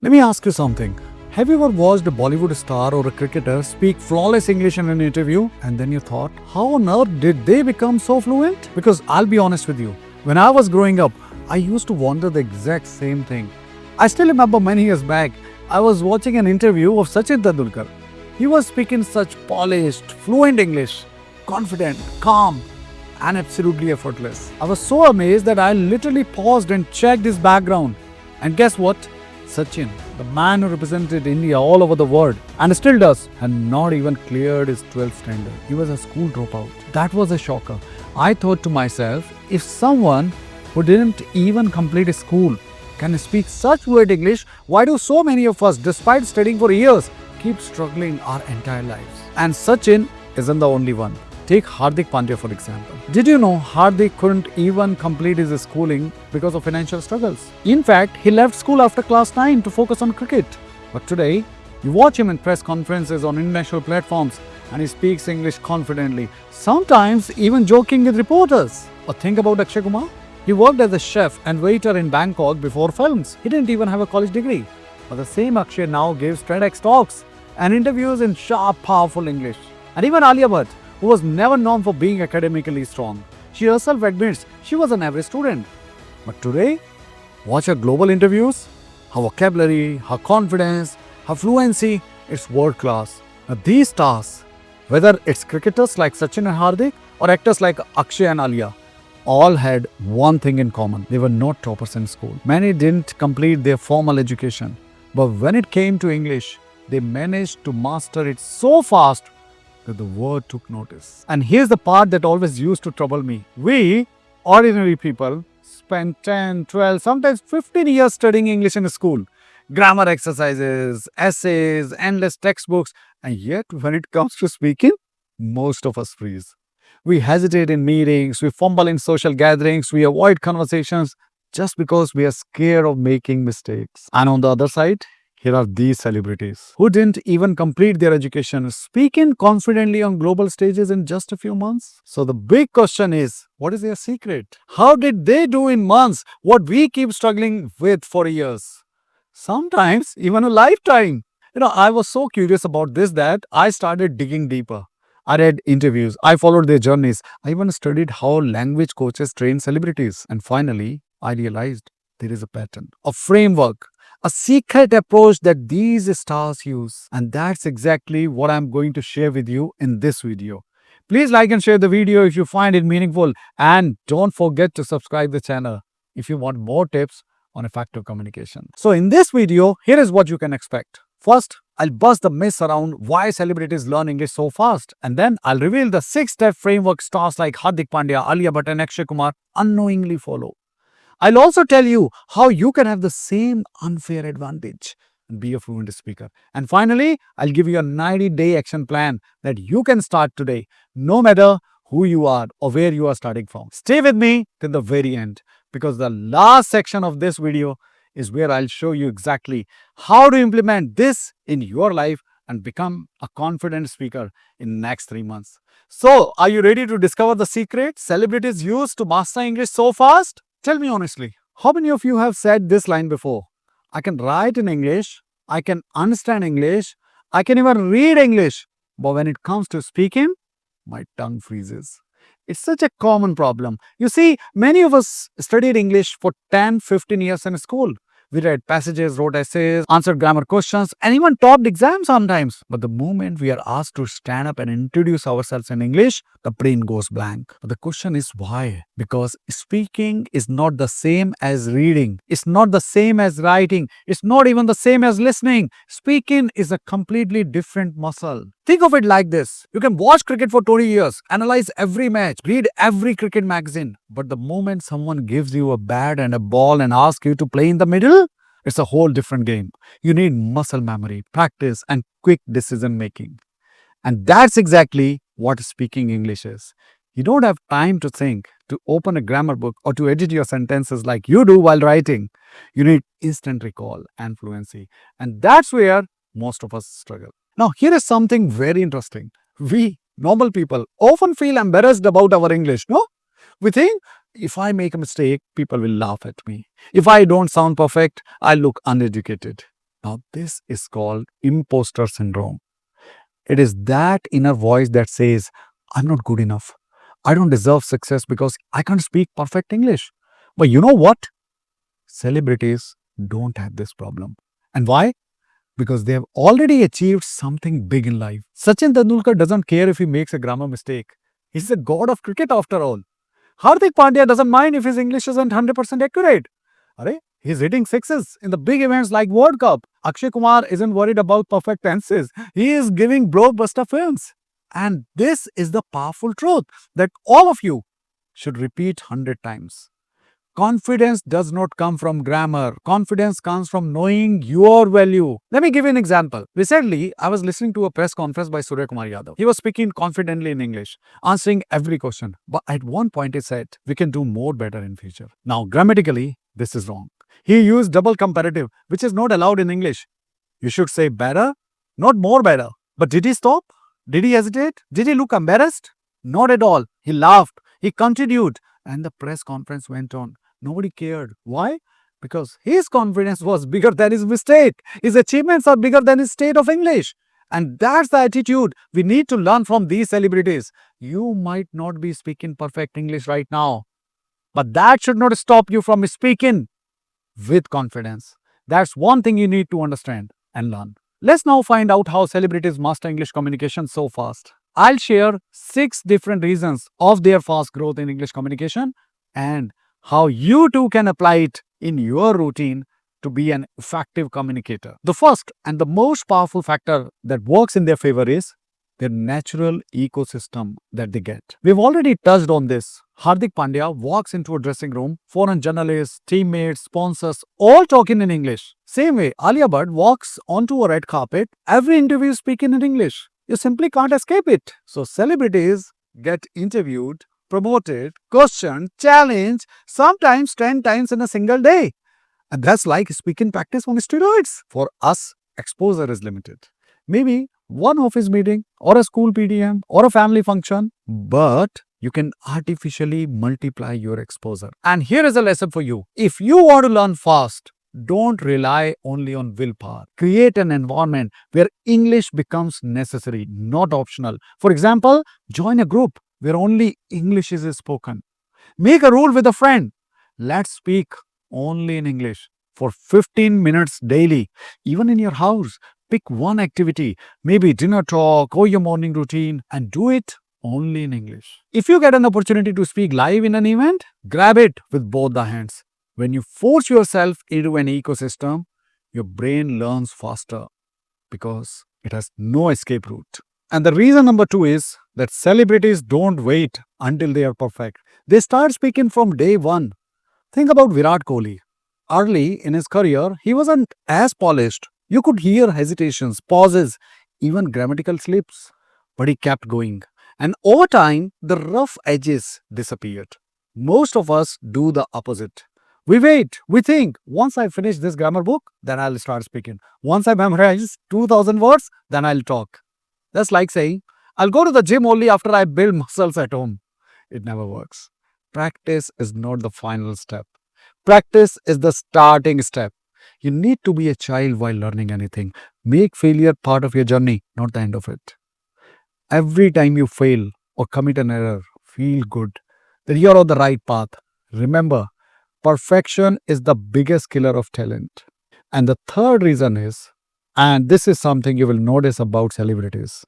Let me ask you something. Have you ever watched a Bollywood star or a cricketer speak flawless English in an interview and then you thought, how on earth did they become so fluent? Because I'll be honest with you, when I was growing up, I used to wonder the exact same thing. I still remember many years back, I was watching an interview of Sachin Tendulkar. He was speaking such polished, fluent English, confident, calm, and absolutely effortless. I was so amazed that I literally paused and checked his background. And guess what? Sachin, the man who represented India all over the world and still does, had not even cleared his 12th standard. He was a school dropout. That was a shocker. I thought to myself, if someone who didn't even complete his school can speak such fluent English, why do so many of us, despite studying for years, keep struggling our entire lives? And Sachin isn't the only one. Take Hardik Pandya for example. Did you know Hardik couldn't even complete his schooling because of financial struggles? In fact, he left school after class 9 to focus on cricket. But today, you watch him in press conferences on international platforms and he speaks English confidently, sometimes even joking with reporters. Or think about Akshay Kumar. He worked as a chef and waiter in Bangkok before films. He didn't even have a college degree. But the same Akshay now gives TEDx talks and interviews in sharp, powerful English. And even Alia Bhatt, who was never known for being academically strong. She herself admits she was an average student. But today, watch her global interviews, her vocabulary, her confidence, her fluency, it's world class. Now these stars, whether it's cricketers like Sachin and Hardik or actors like Akshay and Alia, all had one thing in common. They were not toppers in school. Many didn't complete their formal education. But when it came to English, they managed to master it so fast that the world took notice. And here's the part that always used to trouble me. We, ordinary people, spend 10, 12, sometimes 15 years studying English in school. Grammar exercises, essays, endless textbooks. And yet, when it comes to speaking, most of us freeze. We hesitate in meetings, we fumble in social gatherings, we avoid conversations just because we are scared of making mistakes. And on the other side, here are these celebrities who didn't even complete their education, speaking confidently on global stages in just a few months. So the big question is, what is their secret? How did they do in months what we keep struggling with for years? Sometimes even a lifetime. I was so curious about this that I started digging deeper. I read interviews, I followed their journeys, I even studied how language coaches train celebrities. And finally, I realized there is a pattern, a framework, a secret approach that these stars use. And that's exactly what I'm going to share with you in this video. Please like and share the video if you find it meaningful. And don't forget to subscribe the channel if you want more tips on effective communication. So in this video, here is what you can expect. First, I'll bust the myths around why celebrities learn English so fast. And then I'll reveal the 6-step framework stars like Hardik Pandya, Alia Bhatt and Akshay Kumar unknowingly follow. I'll also tell you how you can have the same unfair advantage and be a fluent speaker. And finally, I'll give you a 90-day action plan that you can start today, no matter who you are or where you are starting from. Stay with me till the very end, because the last section of this video is where I'll show you exactly how to implement this in your life and become a confident speaker in next 3 months. So, are you ready to discover the secret celebrities use to master English so fast? Tell me honestly, how many of you have said this line before? I can write in English, I can understand English, I can even read English, but when it comes to speaking, my tongue freezes. It's such a common problem. You see, many of us studied English for 10, 15 years in school. We read passages, wrote essays, answered grammar questions, and even topped exams sometimes. But the moment we are asked to stand up and introduce ourselves in English, the brain goes blank. But the question is why? Because speaking is not the same as reading. It's not the same as writing. It's not even the same as listening. Speaking is a completely different muscle. Think of it like this. You can watch cricket for 20 years, analyze every match, read every cricket magazine. But the moment someone gives you a bat and a ball and asks you to play in the middle, it's a whole different game. You need muscle memory, practice, and quick decision making. And that's exactly what speaking English is. You don't have time to think, to open a grammar book, or to edit your sentences like you do while writing. You need instant recall and fluency. And that's where most of us struggle. Now, here is something very interesting. We, normal people, often feel embarrassed about our English, no? We think, if I make a mistake, people will laugh at me. If I don't sound perfect, I look uneducated. Now, this is called imposter syndrome. It is that inner voice that says, I'm not good enough. I don't deserve success because I can't speak perfect English. But you know what? Celebrities don't have this problem. And why? Because they have already achieved something big in life. Sachin Tendulkar doesn't care if he makes a grammar mistake. He's the god of cricket after all. Hardik Pandya doesn't mind if his English isn't 100% accurate. Are, he's hitting sixes in the big events like World Cup. Akshay Kumar isn't worried about perfect tenses. He is giving blockbuster films. And this is the powerful truth that all of you should repeat 100 times. Confidence does not come from grammar. Confidence comes from knowing your value. Let me give you an example. Recently, I was listening to a press conference by Surya Kumar Yadav. He was speaking confidently in English, answering every question. But at one point, he said, we can do more better in future. Now, grammatically, this is wrong. He used double comparative, which is not allowed in English. You should say better, not more better. But did he stop? Did he hesitate? Did he look embarrassed? Not at all. He laughed. He continued. And the press conference went on. Nobody cared. Why? Because his confidence was bigger than his mistake. His achievements are bigger than his state of English. And that's the attitude we need to learn from these celebrities. You might not be speaking perfect English right now, but that should not stop you from speaking with confidence. That's one thing you need to understand and learn. Let's now find out how celebrities master English communication so fast. I'll share 6 different reasons of their fast growth in English communication and how you too can apply it in your routine to be an effective communicator. The first and the most powerful factor that works in their favor is their natural ecosystem that they get. We've already touched on this. Hardik Pandya walks into a dressing room, foreign journalists, teammates, sponsors, all talking in English. Same way, Alia Bhatt walks onto a red carpet, every interview speaking in English. You simply can't escape it. So celebrities get interviewed, promoted, questioned, challenged, sometimes 10 times in a single day. And that's like speaking practice on steroids. For us, exposure is limited. Maybe one office meeting or a school PDM or a family function, but you can artificially multiply your exposure. And here is a lesson for you. If you want to learn fast, don't rely only on willpower. Create an environment where English becomes necessary, not optional. For example, join a group where only English is spoken. Make a rule with a friend. Let's speak only in English for 15 minutes daily, even in your house. Pick one activity, maybe dinner talk or your morning routine, and do it only in English. If you get an opportunity to speak live in an event, grab it with both the hands. When you force yourself into an ecosystem, your brain learns faster because it has no escape route. And the reason number 2 is that celebrities don't wait until they are perfect. They start speaking from day one. Think about Virat Kohli. Early in his career, he wasn't as polished. You could hear hesitations, pauses, even grammatical slips. But he kept going. And over time, the rough edges disappeared. Most of us do the opposite. We wait, we think, once I finish this grammar book, then I'll start speaking. Once I memorize 2000 words, then I'll talk. That's like saying, I'll go to the gym only after I build muscles at home. It never works. Practice is not the final step. Practice is the starting step. You need to be a child while learning anything. Make failure part of your journey, not the end of it. Every time you fail or commit an error, feel good that you're on the right path. Remember, perfection is the biggest killer of talent. And the third reason is, and this is something you will notice about celebrities,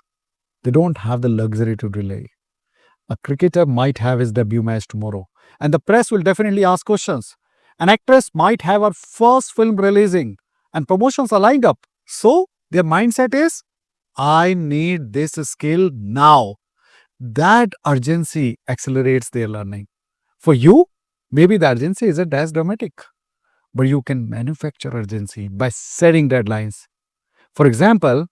they don't have the luxury to delay. A cricketer might have his debut match tomorrow, and the press will definitely ask questions. An actress might have her first film releasing, and promotions are lined up. So, their mindset is, I need this skill now. That urgency accelerates their learning. For you, maybe the urgency isn't as dramatic, but you can manufacture urgency by setting deadlines. For example,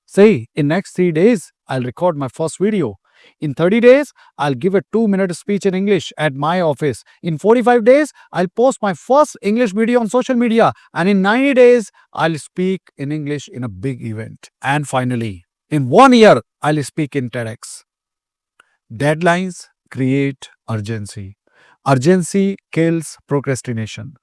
say in next 3 days, I'll record my first video. In 30 days, I'll give a 2-minute speech in English at my office. In 45 days, I'll post my first English video on social media. And in 90 days, I'll speak in English in a big event. And finally, in 1 year, I'll speak in TEDx. Deadlines create urgency. Urgency kills procrastination.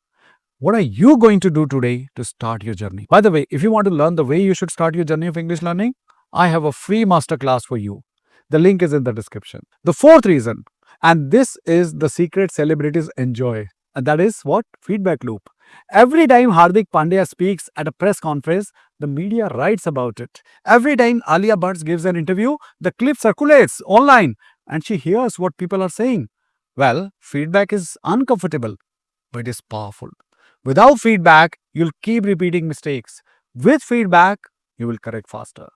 What are you going to do today to start your journey? By the way, if you want to learn the way you should start your journey of English learning, I have a free masterclass for you. The link is in the description. The fourth reason, and this is the secret celebrities enjoy, and that is what? Feedback loop. Every time Hardik Pandya speaks at a press conference, the media writes about it. Every time Alia Bhatt gives an interview, the clip circulates online and she hears what people are saying. Well, feedback is uncomfortable, but it is powerful. Without feedback, you'll keep repeating mistakes. With feedback, you will correct faster.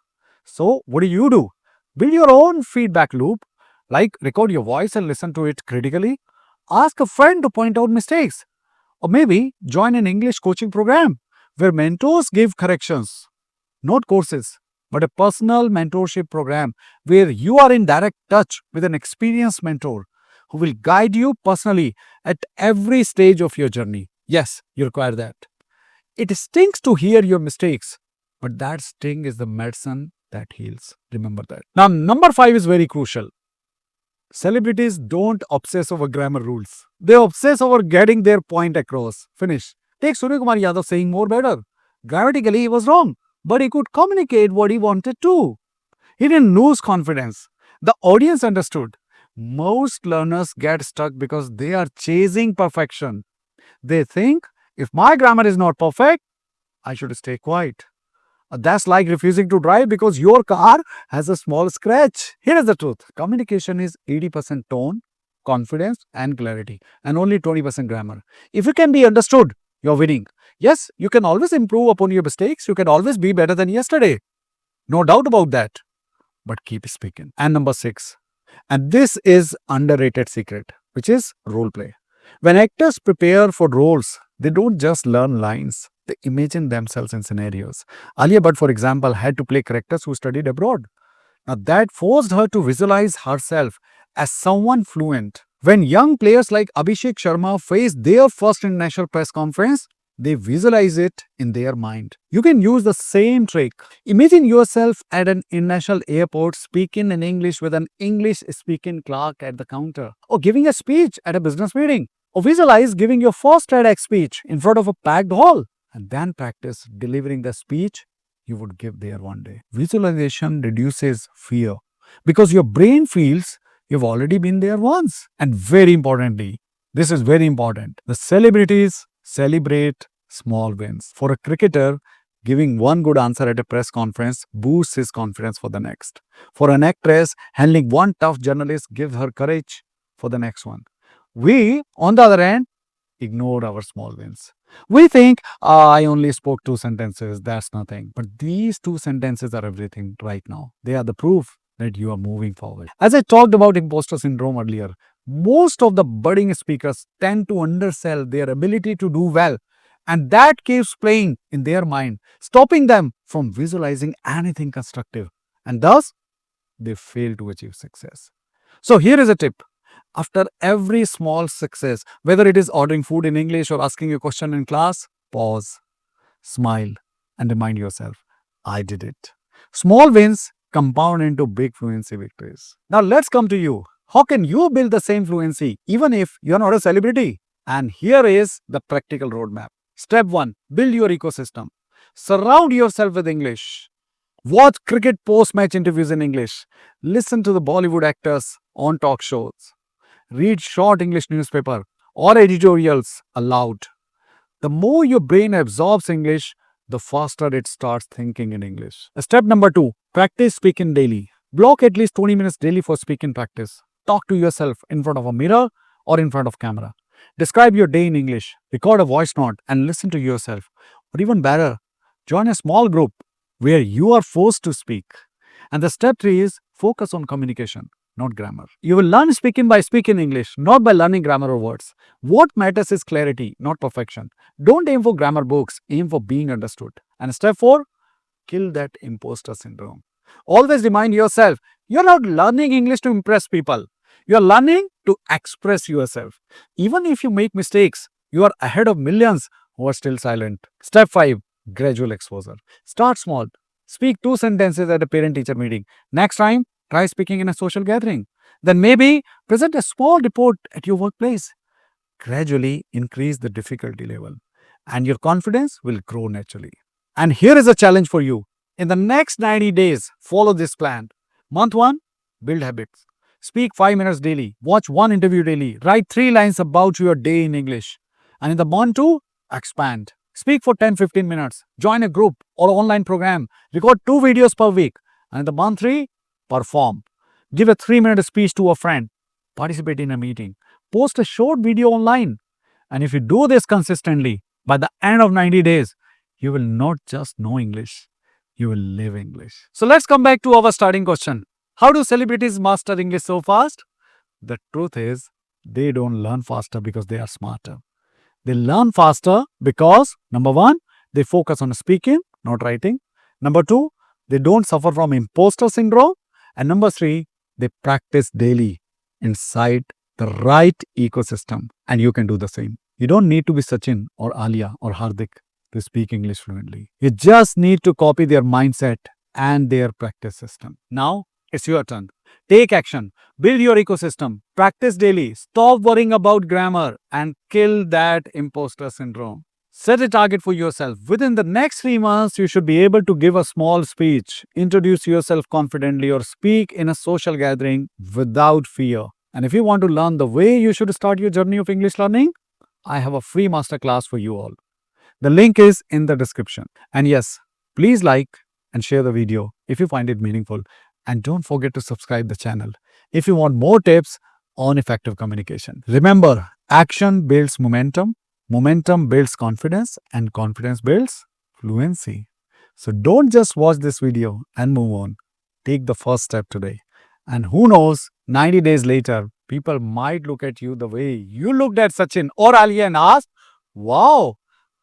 So, what do? Build your own feedback loop, like record your voice and listen to it critically. Ask a friend to point out mistakes. Or maybe join an English coaching program where mentors give corrections, not courses, but a personal mentorship program where you are in direct touch with an experienced mentor who will guide you personally at every stage of your journey. Yes, you require that. It stings to hear your mistakes, but that sting is the medicine that heals. Remember that. Now, number 5 is very crucial. Celebrities don't obsess over grammar rules. They obsess over getting their point across. Finish. Take Surya Kumar Yadav saying more better. Grammatically, he was wrong, but he could communicate what he wanted to. He didn't lose confidence. The audience understood. Most learners get stuck because they are chasing perfection. They think, if my grammar is not perfect, I should stay quiet. That's like refusing to drive because your car has a small scratch. Here is the truth. Communication is 80% tone, confidence and clarity, and only 20% grammar. If you can be understood, you're winning. Yes, you can always improve upon your mistakes. You can always be better than yesterday. No doubt about that. But keep speaking. And number 6. And this is underrated secret, which is role play. When actors prepare for roles, they don't just learn lines, they imagine themselves in scenarios. Alia Bhatt, for example, had to play characters who studied abroad. Now, that forced her to visualize herself as someone fluent. When young players like Abhishek Sharma face their first international press conference, they visualize it in their mind. You can use the same trick. Imagine yourself at an international airport speaking in English with an English speaking clerk at the counter, or giving a speech at a business meeting, or visualize giving your first TEDx speech in front of a packed hall, and then practice delivering the speech you would give there one day. Visualization reduces fear because your brain feels you've already been there once. And very importantly, this is very important, the celebrities celebrate small wins. For a cricketer, giving one good answer at a press conference boosts his confidence for the next. For an actress, handling one tough journalist gives her courage for the next one. We, on the other hand, ignore our small wins. We think, I only spoke 2 sentences, that's nothing. But these 2 sentences are everything right now. They are the proof that you are moving forward. As I talked about imposter syndrome earlier, most of the budding speakers tend to undersell their ability to do well, and that keeps playing in their mind, stopping them from visualizing anything constructive, and thus they fail to achieve success. So here is a tip. After every small success, whether it is ordering food in English or asking a question in class, pause, smile, and remind yourself, I did it. Small wins compound into big fluency victories. Now let's come to you. How can you build the same fluency even if you're not a celebrity? And here is the practical roadmap. Step 1, build your ecosystem. Surround yourself with English. Watch cricket post-match interviews in English. Listen to the Bollywood actors on talk shows. Read short English newspaper or editorials aloud. The more your brain absorbs English, the faster it starts thinking in English. Step number 2, practice speaking daily. Block at least 20 minutes daily for speaking practice. Talk to yourself in front of a mirror or in front of camera. Describe your day in English. Record a voice note and listen to yourself. Or even better, join a small group where you are forced to speak. And the step 3 is focus on communication, not grammar. You will learn speaking by speaking English, not by learning grammar or words. What matters is clarity, not perfection. Don't aim for grammar books, aim for being understood. And step 4, kill that imposter syndrome. Always remind yourself, you're not learning English to impress people. You're learning to express yourself. Even if you make mistakes, you are ahead of millions who are still silent. Step 5, gradual exposure. Start small. Speak 2 sentences at a parent-teacher meeting. Next time, try speaking in a social gathering. Then maybe present a small report at your workplace. Gradually increase the difficulty level. and your confidence will grow naturally. And here is a challenge for you. In the next 90 days, follow this plan. Month 1, build habits. Speak 5 minutes daily. Watch one interview daily. Write 3 lines about your day in English. And in the month 2, expand. Speak for 10-15 minutes. Join a group or online program. Record 2 videos per week. And in the month 3, perform. Give a 3-minute speech to a friend. Participate in a meeting. Post a short video online. And if you do this consistently, by the end of 90 days, you will not just know English, you will live English. So let's come back to our starting question. How do celebrities master English so fast? The truth is, they don't learn faster because they are smarter. They learn faster because, number 1, they focus on speaking, not writing. Number 2, they don't suffer from imposter syndrome. And number 3, they practice daily inside the right ecosystem. And you can do the same. You don't need to be Sachin or Alia or Hardik to speak English fluently. You just need to copy their mindset and their practice system. Now, it's your turn. Take action. Build your ecosystem. Practice daily. Stop worrying about grammar and kill that imposter syndrome. Set a target for yourself. Within the next 3 months, you should be able to give a small speech, introduce yourself confidently, or speak in a social gathering without fear. And if you want to learn the way you should start your journey of English learning, I have a free masterclass for you all. The link is in the description. And yes, please like and share the video if you find it meaningful. And don't forget to subscribe the channel if you want more tips on effective communication. Remember, action builds momentum, momentum builds confidence, and confidence builds fluency. So don't just watch this video and move on. Take the first step today. And who knows, 90 days later, people might look at you the way you looked at Sachin or Alia and ask, wow,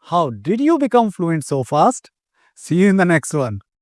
how did you become fluent so fast? See you in the next one.